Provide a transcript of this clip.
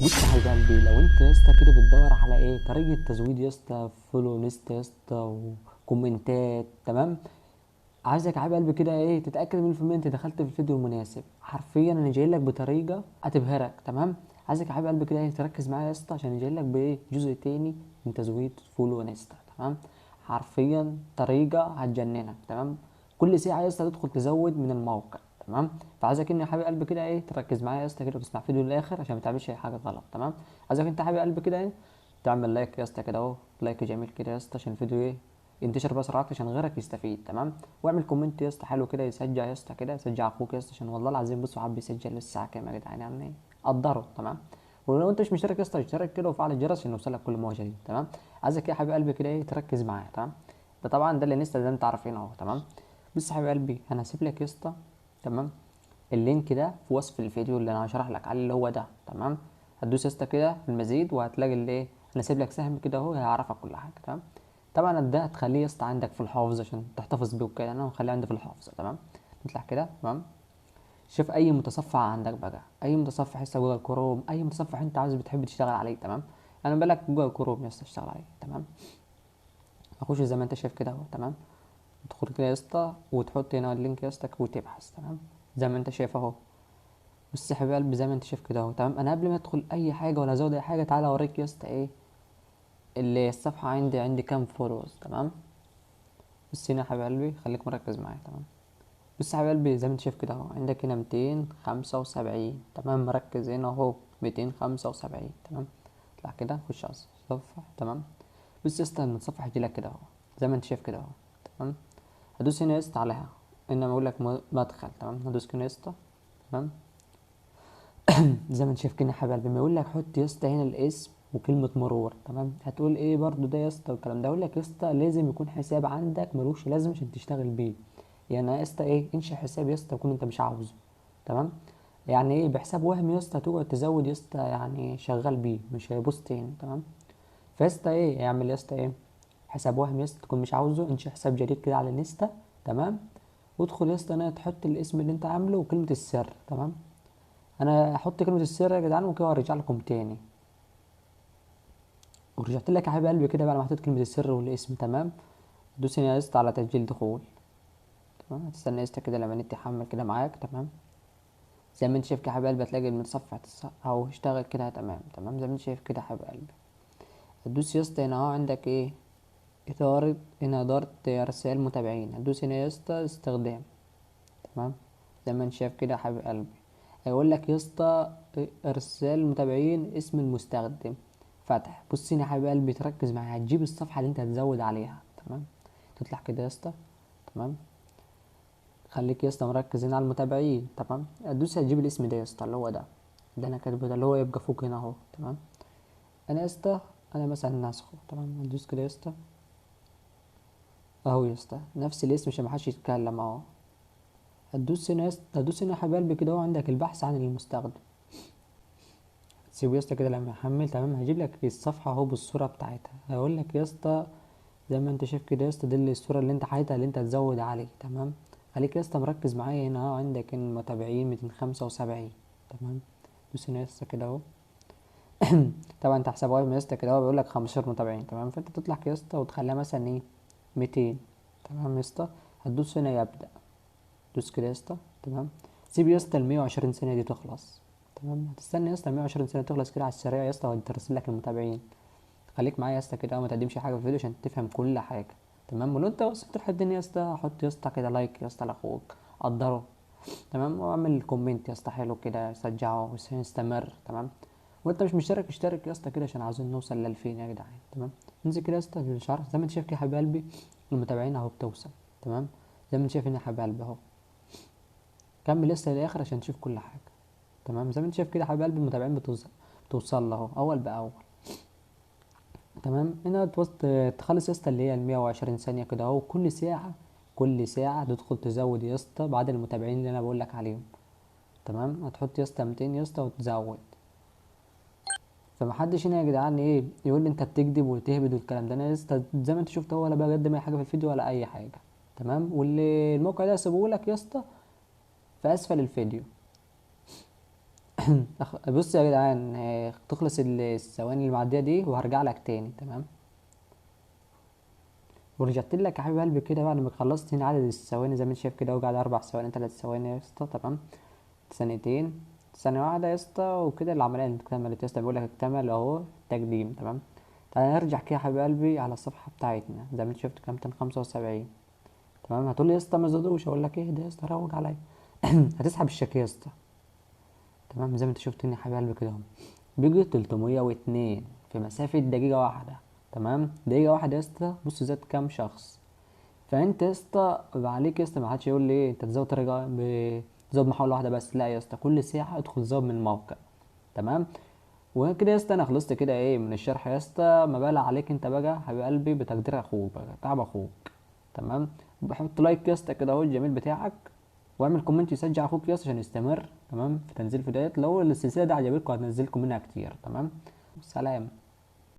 بص يا حبيب قلبي، لو انت يا اسطى كده بتدور على ايه طريقه تزويد يا اسطى فولو ليست يا اسطى وكومنتات، تمام. عايزك يا حبيب قلبي كده ايه تتاكد 100% انت دخلت في الفيديو المناسب. حرفيا انا جاي لك بطريقه هتبهرك، تمام. عايزك يا حبيب قلبي كده ايه تركز معايا يا اسطى، عشان جاي لك بايه جزء تاني من تزويد فولو انستا، تمام. حرفيا طريقه هتجننك، تمام. كل ساعه يا اسطى تدخل تزود من الموقع، تمام. فعايزك ان يا حبيب قلبي كده ايه تركز معايا يا اسطى كده وتسمع فيديو للاخر عشان ما تعملش اي حاجه غلط، تمام. عايزك انت يا حبيب قلبي كده ايه تعمل لايك يا اسطى كده اهو، لايك جميل كده يا اسطى عشان الفيديو ايه ينتشر بسرعه عشان غيرك يستفيد، تمام. واعمل كومنت يا اسطى حلو كده يشجع يا اسطى كده، يشجع اخوك يا اسطى، عشان والله العظيم بصوا حابب يسجل الساعه كام يا جدعان، يعني قدره، تمام. ولو انت مش مشترك يا اسطى اشترك كده وفعل الجرس عشان يوصلك كل ما هو جديد، تمام. عايزك يا حبيب قلبي كده ايه تركز معايا، تمام. ده طبعا ده الانستا زي ما انت عارفين اهو، تمام. بص يا حبيب قلبي انا هسيب لك يا اسطى، تمام، اللينك ده في وصف الفيديو اللي انا هشرح لك عليه اللي هو ده، تمام. هتدوس يا اسطى كده في المزيد وهتلاقي اللي ايه انا سايب لك سهم كده اهو هيعرفك كل حاجه، تمام. طبعا ده هتخليه يا اسطى عندك في الحافظ عشان تحتفظ بيه وكده، انا هخليه عندي في الحافظ، تمام. نطلع كده، تمام. شوف اي متصفح عندك بقى، اي متصفح لسه جوجل كروم، اي متصفح انت عاوز بتحب تشتغل عليه، تمام. انا بالك جوجل كروم يا اسطى اشتغل عليه، تمام. اخش زي ما انت شايف كده اهو، تمام. تدخل كده يا اسطى وتحط هنا اللينك يا اسطى وتبحث، تمام. زي ما انت شايف اهو. بص يا حبيب قلبي زي ما انت شايف كده اهو، تمام. انا قبل ما ادخل اي حاجه ولا ازود اي حاجه تعالى اوريك يا اسطى ايه اللي الصفحه عندي كام فولوز، تمام. بص هنا يا حبيب قلبي خليك مركز معايا، تمام. بص يا حبيب قلبي زي ما انت شايف كده اهو عندك هنا 275، تمام. مركز هنا اهو 275، تمام. اطلع كده خش على الصفحه، تمام. بص يا اسطى المتصفح يجيلك كده اهو زي ما انت شايف كده اهو، تمام. هدوس هنا يا اسطى عليها هنا بقول لك مدخل، تمام. هدوس كده يا اسطى، تمام. زي ما انت شايف كده يا حبيب قلبي بيقول لك حط يا اسطى هنا الاسم وكلمه مرور، تمام. هتقول ايه برضو ده يا اسطى والكلام ده، اقول لك يا اسطى لازم يكون حساب عندك ملوش لازم عشان تشتغل بيه. يعني يا اسطى ايه انشئ حساب يا اسطى يكون انت مش عاوزه، تمام. يعني ايه بحساب وهمي يا اسطى تقعد تزود يا اسطى يعني شغال بيه مش هيبص تاني، تمام. فيا اسطى ايه يعمل يا اسطى ايه حساب وهمي يا اسطى تكون مش عاوزه، انشئ حساب جديد كده على الانستا، تمام. وادخل يا اسطى هنا تحط الاسم اللي انت عامله وكلمه السر، تمام. انا هحط كلمه السر يا جدعان وكده وارجع لكم تاني. ورجعت لك يا حبيب قلبي كده بعد ما حطيت كلمه السر والاسم، تمام. دوس هنا يا اسطى على تسجيل دخول، تمام. هتستنى يا اسطى كده لما النت يحمل كده معاك، تمام. زي ما انت شايف كده يا حبيب قلبي هتلاقي المتصفح اهو اشتغل كده، تمام تمام. زي ما انت شايف كده يا حبيب قلبي هتدوس يا اسطى هنا اهو عندك ايه إدارة رسائل متابعين. هتدوس هنا يا اسطى استخدام، تمام. زي ما انت شايف كده يا حبيب قلبي هيقول لك يا اسطى ارسال متابعين اسم المستخدم فتح. بص هنا يا حبيب قلبي تركز معايا هتجيب الصفحه اللي انت هتزود عليها، تمام. تطلع كده يا اسطى، تمام. خليك يا اسطى مركز هنا على المتابعين، تمام. هتدوس هتجيب الاسم ده يا اسطى اللي هو ده اللي انا كاتبه ده اللي هو يبقى فوق هنا اهو، تمام. انا يا اسطى انا مثلا ناسخه، تمام. هتدوس كده يا اسطى اهو يا اسطى نفس الاسم عشان محدش يتكلم اهو. هتدوس هنا يا اسطى هتدوس هنا يا حبيب قلبي كده اهو عندك البحث عن المستخدم. تسيبه يا اسطى كده لما يحمل، تمام. هيجيب لك الصفحه اهو بالصوره بتاعتها، هيقول لك يا اسطى زي ما انت شايف كده يا اسطى دي الصوره اللي انت حاططها اللي انت هتزود عليه، تمام. خليك يا اسطى مركز معايا هنا اهو عندك المتابعين 275، تمام. دوس هنا يا اسطى كده اهو. طبعا انت حساب وايب يا اسطى كده اهو بيقول لك 15 متابعين، تمام. فانت تطلع كده يا اسطى وتخليها مثلا ايه 200، تمام يا اسطى. هتدوس هنا يبدا، دوس كده يا اسطى، تمام. سيب يا اسطى ال 120 ثانيه دي تخلص، تمام. هتستنى يا اسطى 120 ثانيه تخلص كده على السريع يا اسطى وترسل لك المتابعين. خليك معايا يا اسطى كده ما تقدمش حاجه في الفيديو عشان تفهم كل حاجه، تمام. ولو انت وصلت لحد هنا يا اسطى حط يا اسطى كده لايك يا اسطى لاخوك قدره، تمام. واعمل كومنت يا اسطى حلو كده شجعه ويستمر، تمام. وانت مش مشترك اشترك يا اسطى كده عشان عاوزين نوصل ل 2000 يا جدعان، تمام. انزل كده يا اسطى في الشرح زي ما انت شايف كده يا حبيب قلبي المتابعين اهو بتوصل، تمام. زي ما انت شايف هنا يا حبيب قلبي اهو. كمل لسه للاخر عشان تشوف كل حاجه، تمام. زي ما انت شايف كده يا حبيب قلبي المتابعين بتوصل له اهو اول باول، تمام. هنا تخلص يا اسطى اللي هي ال 120 ثانيه كده اهو. كل ساعه تدخل تزود يا اسطى بعد المتابعين اللي انا بقول لك عليهم، تمام. هتحط يا اسطى 200 يا اسطى وتزود. فمحدش هنا يا جدعان ايه يقول لي انت بتكذب وتهبد والكلام ده. انا يا اسطى زي ما انت شفت هو ولا بقدم اي حاجه في الفيديو ولا اي حاجه، تمام. واللي الموقع ده هسيبه لك يا اسطى في اسفل الفيديو، بص يا جدعان، تخلص الثواني اللي معديه دي وهرجع لك تاني، تمام. ورجعت لك يا حبيب قلبي كده بعد ما خلصت هنا عدد الثواني زي ما انت شايف كده، وقعد 4 ثواني 3 ثواني يا اسطى، تمام. ثانيتين، ثانية واحدة يا اسطى، وكده العملية اكتملت يا اسطى، بيقول لك اكتمل اهو تقديم، تمام. تعالى نرجع كده يا حبيب قلبي على الصفحة بتاعتنا زي ما انت شفت كام، 275. تمام. هتقول لي يا اسطى ما زادوش، اقول لك ايه ده يا اسطى، روج عليا. هتسحب الشيك يا اسطى، تمام. زي ما انت شفت هنا يا حبيب قلبي كده اهو، بيجي 302 في مسافة دقيقة واحدة، تمام. دقيقة واحدة يا اسطى، بص زاد كام شخص. فانت يا اسطى يبقى عليك يا اسطى، ما حدش يقول لي ايه انت تزود طريقه تزود محاوله واحده بس، لا يا اسطى، كل ساعه ادخل زود من الموقع، تمام. وكده يا اسطى انا خلصت كده ايه من الشرح يا اسطى. ما بالك عليك انت بقى حبيب قلبي، بتقدير اخوك بقى، تعب اخوك، تمام. بحط لايك يا اسطى كده اهو الجميل بتاعك، واعمل كومنت يشجع اخوك يا اسطى عشان يستمر، تمام، في تنزيل فيديوهات. لو السلسله دي عجبتكم هنزلكم منها كتير، تمام. سلام.